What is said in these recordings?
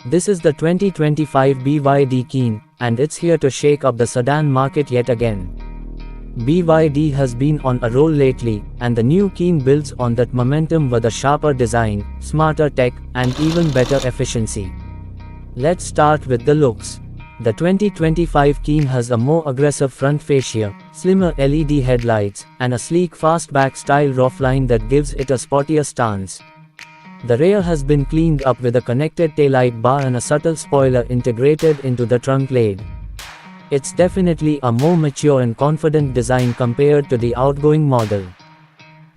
This is the 2025 BYD Keen, and it's here to shake up the sedan market yet again. BYD has been on a roll lately, and the new Keen builds on that momentum with a sharper design, smarter tech, and even better efficiency. Let's start with the looks. The 2025 Keen has a more aggressive front fascia, slimmer LED headlights, and a sleek fastback-style roofline that gives it a sportier stance. The rear has been cleaned up with a connected taillight bar and a subtle spoiler integrated into the trunk lid. It's definitely a more mature and confident design compared to the outgoing model.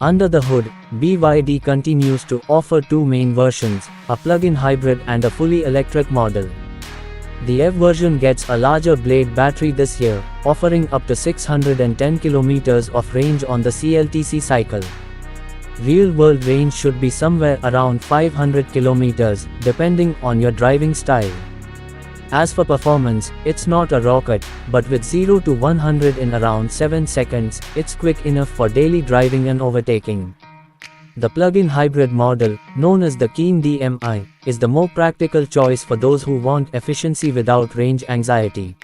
Under the hood, BYD continues to offer two main versions, a plug-in hybrid and a fully electric model. The EV version gets a larger blade battery this year, offering up to 610 km of range on the CLTC cycle. Real-world range should be somewhere around 500 km, depending on your driving style. As for performance, it's not a rocket, but with 0 to 100 in around 7 seconds, it's quick enough for daily driving and overtaking. The plug-in hybrid model, known as the Keen DM-i, is the more practical choice for those who want efficiency without range anxiety.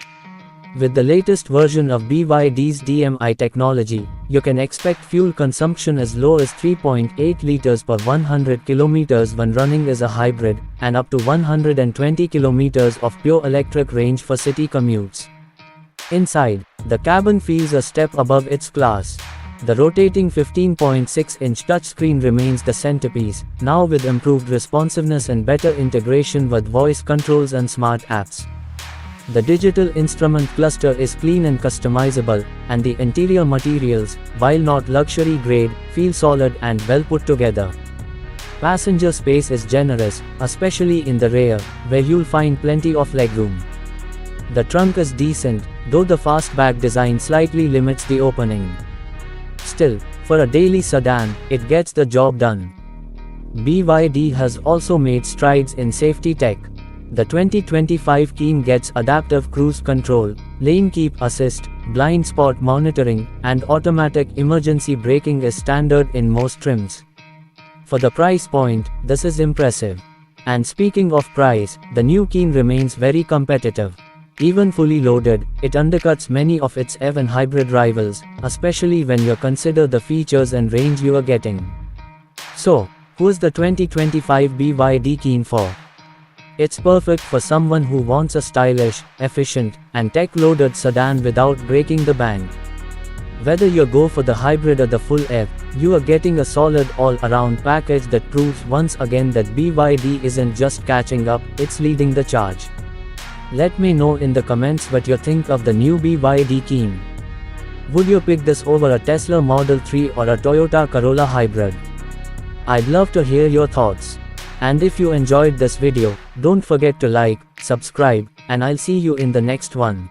With the latest version of BYD's DM-i technology, you can expect fuel consumption as low as 3.8 liters per 100 kilometers when running as a hybrid, and up to 120 kilometers of pure electric range for city commutes. Inside, the cabin feels a step above its class. The rotating 15.6-inch touchscreen remains the centerpiece, now with improved responsiveness and better integration with voice controls and smart apps. The digital instrument cluster is clean and customizable, and the interior materials, while not luxury-grade, feel solid and well put together. Passenger space is generous, especially in the rear, where you'll find plenty of legroom. The trunk is decent, though the fastback design slightly limits the opening. Still, for a daily sedan, it gets the job done. BYD has also made strides in safety tech. The 2025 Keen gets adaptive cruise control, lane keep assist, blind spot monitoring, and automatic emergency braking is standard in most trims. For the price point, this is impressive. And speaking of price, the new Keen remains very competitive. Even fully loaded, it undercuts many of its EV and hybrid rivals, especially when you consider the features and range you are getting. So, who's the 2025 BYD Keen for? It's perfect for someone who wants a stylish, efficient, and tech-loaded sedan without breaking the bank. Whether you go for the hybrid or the full EV, you are getting a solid all-around package that proves once again that BYD isn't just catching up, it's leading the charge. Let me know in the comments what you think of the new BYD Keen. Would you pick this over a Tesla Model 3 or a Toyota Corolla hybrid? I'd love to hear your thoughts. And if you enjoyed this video, don't forget to like, subscribe, and I'll see you in the next one.